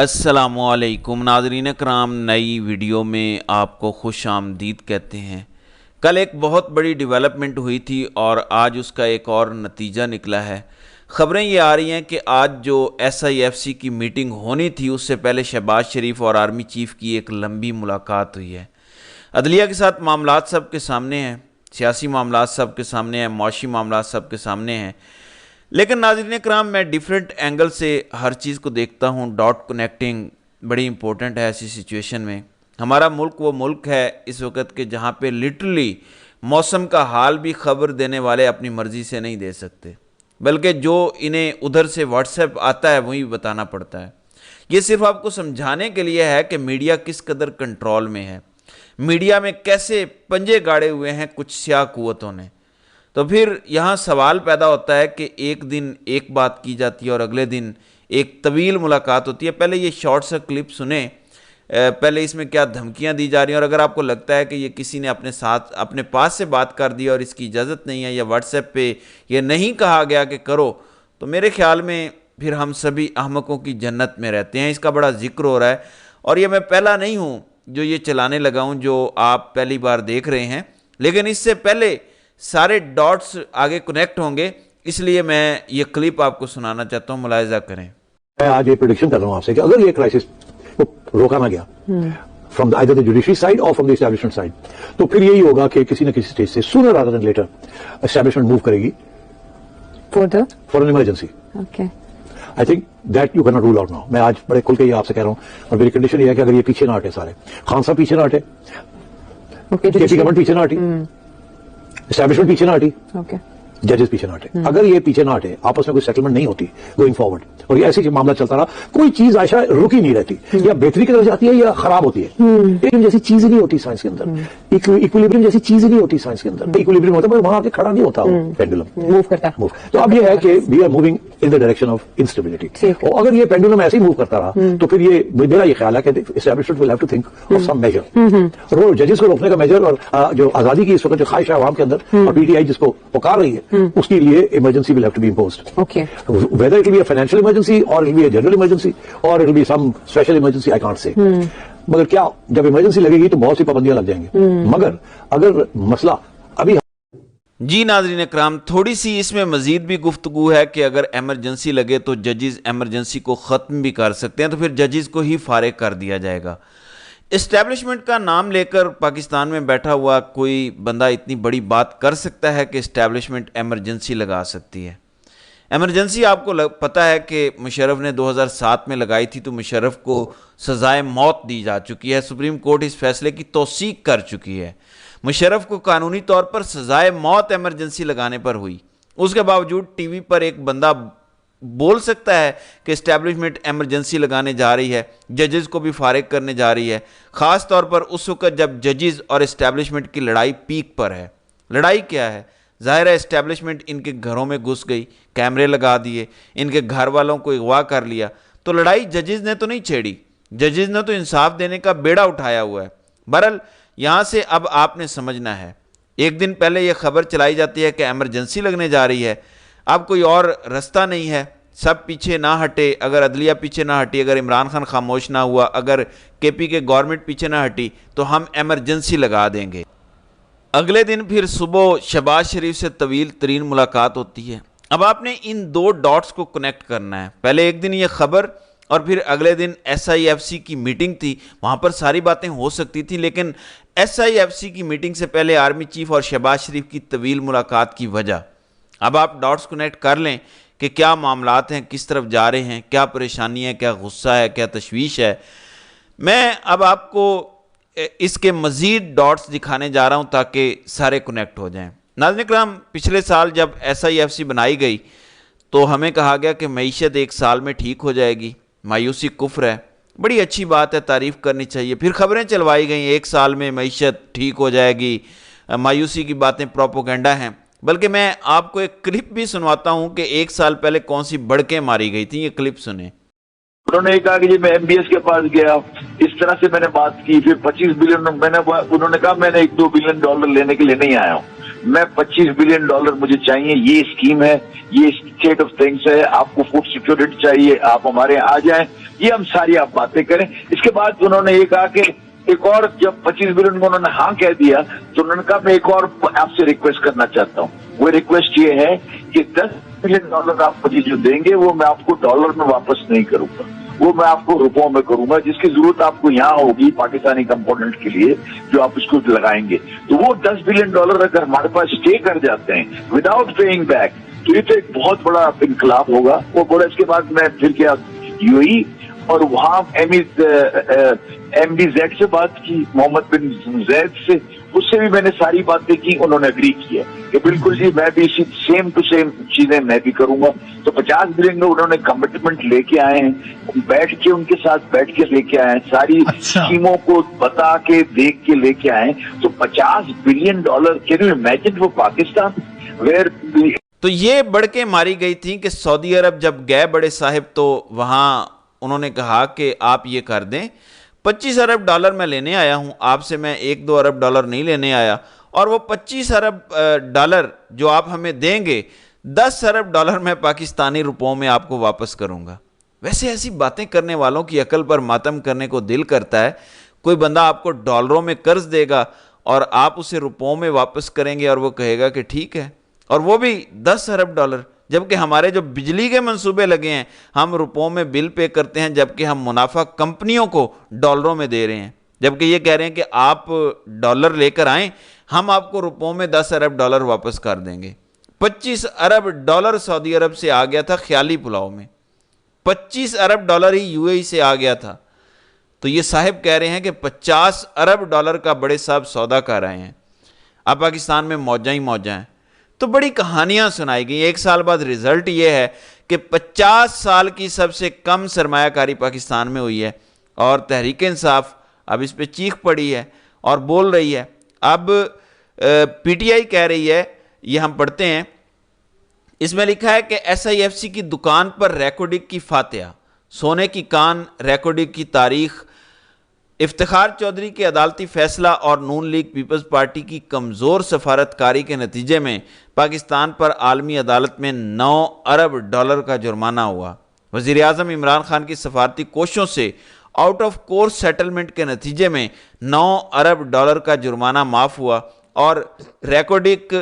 अस्सलामुअलैकुम नाज़रीन कराम, नई वीडियो में आपको खुश आमदीद कहते हैं। कल एक बहुत बड़ी डेवलपमेंट हुई थी और आज उसका एक और नतीजा निकला है। ख़बरें ये आ रही हैं कि आज जो SIFC की मीटिंग होनी थी उससे पहले शहबाज शरीफ और आर्मी चीफ़ की एक लंबी मुलाकात हुई है। अदलिया के साथ मामलात सब के सामने हैं, सियासी मामलात सब के सामने हैं, मौशी मामलात सब के सामने हैं। लेकिन नाज़रीन कराम, मैं डिफरेंट एंगल से हर चीज़ को देखता हूँ। डॉट कनेक्टिंग बड़ी इंपॉर्टेंट है ऐसी सिचुएशन में। हमारा मुल्क वो मुल्क है इस वक्त के जहाँ पे लिटरली मौसम का हाल भी खबर देने वाले अपनी मर्ज़ी से नहीं दे सकते, बल्कि जो इन्हें उधर से व्हाट्सएप आता है वही बताना पड़ता है। ये सिर्फ आपको समझाने के लिए है कि मीडिया किस कदर कंट्रोल में है, मीडिया में कैसे पंजे गाड़े हुए हैं कुछ स्याह कुव्वतों ने। तो फिर यहाँ सवाल पैदा होता है कि एक दिन एक बात की जाती है और अगले दिन एक तवील मुलाकात होती है। पहले ये शॉर्ट सा क्लिप सुने, पहले इसमें क्या धमकियाँ दी जा रही हैं, और अगर आपको लगता है कि ये किसी ने अपने पास से बात कर दी और इसकी इजाज़त नहीं है या व्हाट्सएप पे ये नहीं कहा गया कि करो, तो मेरे ख्याल में फिर हम सभी अहमकों की जन्नत में रहते हैं। इसका बड़ा जिक्र हो रहा है और ये मैं पहला नहीं हूँ जो ये चलाने लगा हूँ, जो आप पहली बार देख रहे हैं, लेकिन इससे पहले सारे डॉट्स आगे कनेक्ट होंगे, इसलिए मैं ये क्लिप आपको सुनाना चाहता हूँ, मुलाहिजा करें। मैं आज ये प्रेडिक्शन कर रहा हूँ आपसे कि अगर ये क्राइसिस को रोका ना गया from either the judiciary side और फ्रॉम द एस्टैब्लिशमेंट साइड, तो फिर यही होगा कि किसी न किसी स्टेज से sooner rather than later establishment move करेगी for an emergency. I think that you can not rule out now. मैं आज बड़े खुल के ये आपसे कह रहा हूँ, और मेरी कंडीशन ये है कि अगर ये पीछे ना हटे, सारे खान साहब पीछे ना हटे, केपी गवर्नमेंट पीछे ना हटी, एस्टैब्लिशमेंट पीछे ना हटी, जजेस पीछे ना हटे, अगर ये पीछे ना हटे, आपस में कोई सेटलमेंट नहीं होती गोइंग फॉरवर्ड, और ये ऐसे मामला चलता रहा, कोई चीज आयशा रुकी नहीं रहती, या बेहतरी की तरफ जाती है या खराब होती है। इक्विलिब्रियम जैसी चीज नहीं होती साइंस के अंदर, इक्विलिब्रियम जैसी चीज नहीं होती साइंस के अंदर। इक्विलिब्रियम होता है वहां आके खड़ा नहीं होता पेंडुलम, मूव करता मूव। तो अब ये है कि we are moving in the direction of instability, और अगर ये पेंडुलम ऐसे ही मूव करता रहा तो फिर ये मेरा ये ख्याल है कि establishment will have to think of some measure, और वो जजेस को रोकने का मेजर, और जो आजादी की इस वक्त जो ख्वाहिश है आवाम के अंदर और PTI जिसको पुकार रही है, उसके लिए emergency will have to be imposed. Okay. Whether it will be a financial emergency or it will be a general emergency or it will be some special emergency, I can't say. मगर क्या जब emergency लगेगी तो बहुत सी पाबंदियां लग जाएंगी, मगर अगर मसला अभी जी नाज़रीन इकराम, थोड़ी सी इसमें मज़ीद भी गुफ्तगू है कि अगर एमरजेंसी लगे तो जजेस एमरजेंसी को ख़त्म भी कर सकते हैं, तो फिर जजेस को ही फारिग कर दिया जाएगा। इस्टेब्लिशमेंट का नाम लेकर पाकिस्तान में बैठा हुआ कोई बंदा इतनी बड़ी बात कर सकता है कि इस्टेब्लिशमेंट एमरजेंसी लगा सकती है। एमरजेंसी आपको पता है कि मुशर्रफ ने 2007 में लगाई थी, तो मुशर्रफ को सजाए मौत दी जा चुकी है। सुप्रीम कोर्ट इस फैसले की तौसीक कर चुकी है। मुशर्रफ को कानूनी तौर पर सजाए मौत एमरजेंसी लगाने पर हुई, उसके बावजूद टीवी पर एक बंदा बोल सकता है कि इस्टेब्लिशमेंट एमरजेंसी लगाने जा रही है, जजेस को भी फारिग करने जा रही है, ख़ास तौर पर उस वक्त जब जजेस और इस्टेब्लिशमेंट की लड़ाई पीक पर है। लड़ाई क्या है? ज़ाहिर है इस्टेब्लिशमेंट इनके घरों में घुस गई, कैमरे लगा दिए, इनके घर वालों को अगवा कर लिया, तो लड़ाई जजेस ने तो नहीं छेड़ी, जजेस ने तो इंसाफ देने का बेड़ा उठाया हुआ है। बहरहाल यहाँ से अब आपने समझना है, एक दिन पहले यह खबर चलाई जाती है कि एमरजेंसी लगने जा रही है, अब कोई और रास्ता नहीं है, सब पीछे ना हटे, अगर अदलिया पीछे ना हटी, अगर इमरान खान खामोश ना हुआ, अगर KP के गवर्नमेंट पीछे ना हटी, तो हम एमरजेंसी लगा देंगे। अगले दिन फिर सुबह शहबाज शरीफ से तवील तरीन मुलाकात होती है। अब आपने इन दो डॉट्स को कनेक्ट करना है, पहले एक दिन ये खबर और फिर अगले दिन SIFC की मीटिंग थी, वहाँ पर सारी बातें हो सकती थी, लेकिन SIFC की मीटिंग से पहले आर्मी चीफ और शहबाज शरीफ की तवील मुलाकात की वजह। अब आप डॉट्स कनेक्ट कर लें कि क्या मामलात हैं, किस तरफ जा रहे हैं, क्या परेशानी है, क्या गुस्सा है, क्या तशवीश है। मैं अब आपको इसके मज़ीद डॉट्स दिखाने जा रहा हूं ताकि सारे कनेक्ट हो जाएं। नाज़रीन इकराम, पिछले साल जब SIFC बनाई गई तो हमें कहा गया कि मईशत एक साल में ठीक हो जाएगी, मायूसी कुफ्र है, बड़ी अच्छी बात है, तारीफ़ करनी चाहिए। फिर खबरें चलवाई गई एक साल में मईशत ठीक हो जाएगी, मायूसी की बातें प्रोपोगेंडा हैं। बल्कि मैं आपको एक क्लिप भी सुनवाता हूं कि एक साल पहले कौन सी बड़कें मारी गई थी, ये क्लिप सुने। उन्होंने कहा कि जी मैं MBS के पास गया, इस तरह से मैंने बात की, फिर 25 बिलियन उन्होंने कहा मैंने $1-2 बिलियन लेने के लिए नहीं आया हूँ। मैं $25 बिलियन मुझे चाहिए, ये स्कीम है, ये स्टेट ऑफ थिंग्स है, आपको फूड सिक्योरिटी चाहिए, आप हमारे यहाँ आ जाएं, ये हम सारी आप बातें करें। इसके बाद उन्होंने ये कहा कि एक और, जब 25 बिलियन को उन्होंने हाँ कह दिया तो उन्होंने कहा मैं एक और आपसे रिक्वेस्ट करना चाहता हूँ। वो रिक्वेस्ट ये है कि $10 बिलियन आप मुझे जो देंगे वो मैं आपको डॉलर में वापस नहीं करूंगा, वो मैं आपको रुपयों में करूंगा, जिसकी जरूरत आपको यहाँ होगी पाकिस्तानी कंपोनेंट के लिए जो आप उसको लगाएंगे। तो वो $10 बिलियन अगर हमारे पास स्टे कर जाते हैं विदाउट पेइंग बैक, तो ये तो एक बहुत बड़ा इनकलाब होगा। वो बोला इसके बाद मैं फिर क्या यूएई और वहां MBZ से बात की, मोहम्मद बिन जैद से, उससे भी मैंने सारी बातें की, उन्होंने एग्री किया कि बिल्कुल जी मैं भी इसी सेम टू सेम चीजें मैं भी करूंगा। तो 50 बिलियन में उन्होंने कमिटमेंट लेके आए हैं, बैठ के उनके साथ बैठ के लेके आए हैं, सारी स्कीमों को बता के देख के लेके आए। तो $50 billion, can you imagine for Pakistan where. तो ये बढ़ के मारी गई थी कि सऊदी अरब जब गए बड़े साहिब तो वहां उन्होंने कहा कि आप ये कर दें, $25 अरब मैं लेने आया हूं आपसे, मैं $1-2 अरब नहीं लेने आया, और वो $25 अरब जो आप हमें देंगे, $10 अरब मैं पाकिस्तानी रुपयों में आपको वापस करूंगा। वैसे ऐसी बातें करने वालों की अकल पर मातम करने को दिल करता है। कोई बंदा आपको डॉलरों में कर्ज देगा और आप उसे रुपयों में वापस करेंगे और वो कहेगा कि ठीक है, और वो भी $10 अरब, जबकि हमारे जो बिजली के मंसूबे लगे हैं हम रुपयों में बिल पे करते हैं, जबकि हम मुनाफा कंपनियों को डॉलरों में दे रहे हैं, जबकि ये कह रहे हैं कि आप डॉलर लेकर आएं, हम आपको रुपयों में $10 अरब वापस कर देंगे। $25 अरब सऊदी अरब से आ गया था ख्याली पुलाव में, $25 अरब ही यूएई से आ गया था। तो ये साहिब कह रहे हैं कि $50 अरब का बड़े साहब सौदा कर रहे हैं, अब पाकिस्तान में मौजा ही मौजा हैं। तो बड़ी कहानियां सुनाई गई। एक साल बाद रिजल्ट ये है कि 50 साल की सबसे कम सरमायाकारी पाकिस्तान में हुई है, और तहरीक इंसाफ अब इस पे चीख पड़ी है और बोल रही है। अब पीटीआई कह रही है, ये हम पढ़ते हैं, इसमें लिखा है कि SIFC की दुकान पर रेकॉर्डिंग की फातिहा, सोने की कान, रेकॉर्डिंग की तारीख, इफ्तिखार चौधरी के अदालती फैसला और नून लीग पीपल्स पार्टी की कमज़ोर सफारतकारी के नतीजे में पाकिस्तान पर आलमी अदालत में $9 अरब का जुर्माना हुआ। वज़ीर आज़म इमरान खान की सफारती कोशिशों से आउट ऑफ कोर्ट सेटलमेंट के नतीजे में $9 अरब का जुर्माना माफ़ हुआ और रेकॉर्डिंग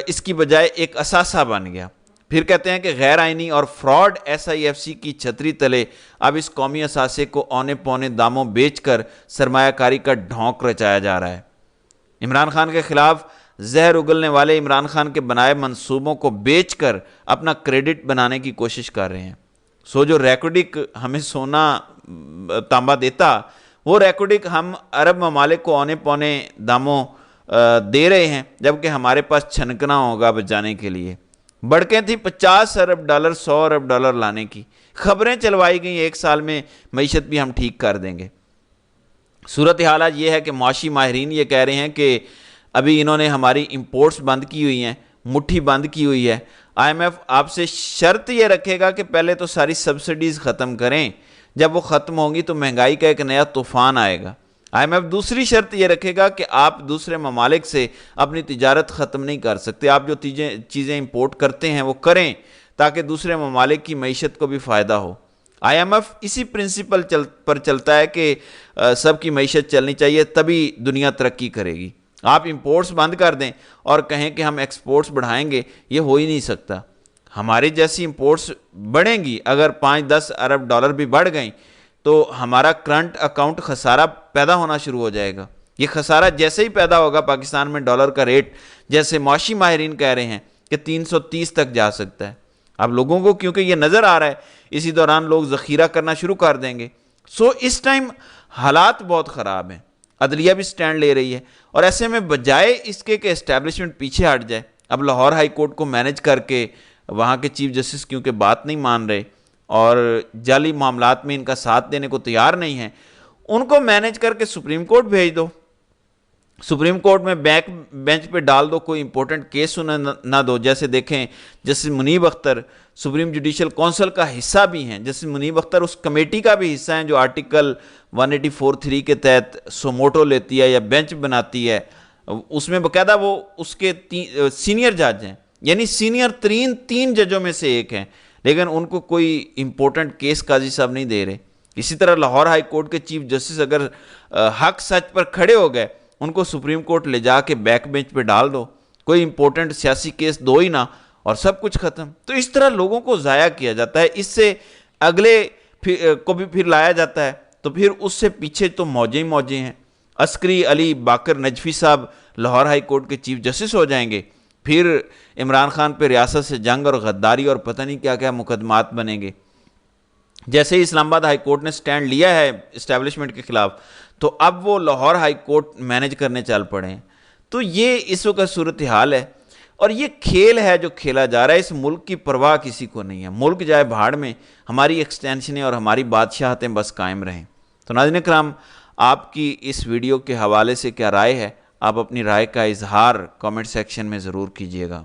इसकी बजाय एक असासा बन गया। फिर कहते हैं कि गैर आइनी और फ्रॉड SIFC की छतरी तले अब इस कौमी असासे को औने पौने दामों बेचकर सरमायाकारी का ढोंक रचाया जा रहा है। इमरान खान के खिलाफ जहर उगलने वाले इमरान खान के बनाए मंसूबों को बेचकर अपना क्रेडिट बनाने की कोशिश कर रहे हैं। सो जो रेकॉर्डिंग हमें सोना तांबा देता, वो रेकॉर्डिंग हम अरब ममालिक को औने पौने दामों दे रहे हैं, जबकि हमारे पास छनकना होगा बचाने के लिए। बढ़कें थी $50 अरब, $100 अरब लाने की, खबरें चलवाई गई एक साल में मईशत भी हम ठीक कर देंगे। सूरत हाल आज ये है कि मुआशी माहिरीन ये कह रहे हैं कि अभी इन्होंने हमारी इंपोर्ट्स बंद की हुई हैं, मुट्ठी बंद की हुई है। IMF आपसे शर्त ये रखेगा कि पहले तो सारी सब्सिडीज़ ख़त्म करें, जब वो ख़त्म होंगी तो महंगाई का एक नया तूफ़ान आएगा। IMF दूसरी शर्त ये रखेगा कि आप दूसरे ममालिक से अपनी तिजारत ख़त्म नहीं कर सकते, आप जो चीज़ें इंपोर्ट करते हैं वो करें ताकि दूसरे ममालिक की मईशत को भी फ़ायदा हो। IMF इसी प्रिंसिपल पर चलता है कि सबकी मईशत चलनी चाहिए, तभी दुनिया तरक्की करेगी। आप इंपोर्ट्स बंद कर दें और कहें कि हम एक्सपोर्ट्स बढ़ाएंगे, ये हो ही नहीं सकता। हमारी जैसी इंपोर्ट्स बढ़ेंगी, अगर $5-10 अरब भी बढ़ गई तो हमारा करंट अकाउंट खसारा पैदा होना शुरू हो जाएगा। ये खसारा जैसे ही पैदा होगा, पाकिस्तान में डॉलर का रेट जैसे मुआशी माहिरीन कह रहे हैं कि 330 तक जा सकता है। अब लोगों को क्योंकि ये नज़र आ रहा है, इसी दौरान लोग ज़ख़ीरा करना शुरू कर देंगे। सो इस टाइम हालात बहुत ख़राब हैं, अदलिया भी स्टैंड ले रही है, और ऐसे में बजाय इसके कि एस्टैब्लिशमेंट पीछे हट जाए, अब लाहौर हाई कोर्ट को मैनेज करके वहाँ के चीफ जस्टिस क्योंकि बात नहीं मान रहे और जाली मामलात में इनका साथ देने को तैयार नहीं है, उनको मैनेज करके सुप्रीम कोर्ट भेज दो, सुप्रीम कोर्ट में बेंच पे डाल दो, कोई इंपॉर्टेंट केस सुना ना दो। जैसे देखें justice Munib Akhtar supreme judicial council का हिस्सा भी हैं, जस्टिस मुनीब अख्तर उस कमेटी का भी हिस्सा हैं जो आर्टिकल 184(3) के तहत सोमोटो लेती है या बेंच बनाती है اس میں باقاعدہ وہ اس کے سینئر جج ہیں، یعنی سینئر تین ججوں میں سے ایک ہیں، لیکن ان کو کوئی امپورٹنٹ کیس قاضی صاحب نہیں دے رہے۔ اسی طرح لاہور ہائی کورٹ کے چیف جسٹس اگر حق سچ پر کھڑے ہو گئے، ان کو سپریم کورٹ لے جا کے بیک بینچ پہ ڈال دو، کوئی امپورٹنٹ سیاسی کیس دو ہی نہ، اور سب کچھ ختم۔ تو اس طرح لوگوں کو ضائع کیا جاتا ہے، اس سے اگلے کو بھی پھر لایا جاتا ہے، تو پھر اس سے پیچھے تو موجیں ہی موجیں ہیں۔ عسکری علی باقر نجفی صاحب لاہور ہائی کورٹ کے چیف جسٹس ہو جائیں گے، پھر عمران خان پہ ریاست سے جنگ اور غداری اور پتہ نہیں کیا کیا مقدمات بنیں گے۔ جیسے ہی اسلام آباد ہائی کورٹ نے سٹینڈ لیا ہے اسٹیبلشمنٹ کے خلاف، تو اب وہ لاہور ہائی کورٹ مینج کرنے چل پڑے ہیں۔ تو یہ اس وقت صورتحال ہے، اور یہ کھیل ہے جو کھیلا جا رہا ہے۔ اس ملک کی پرواہ کسی کو نہیں ہے، ملک جائے بھاڑ میں، ہماری ایکسٹینشنیں اور ہماری بادشاہتیں بس قائم رہیں۔ تو ناظرین کرام، آپ کی اس ویڈیو کے حوالے سے کیا رائے ہے؟ آپ اپنی رائے کا اظہار کامنٹ سیکشن میں ضرور کیجیے گا۔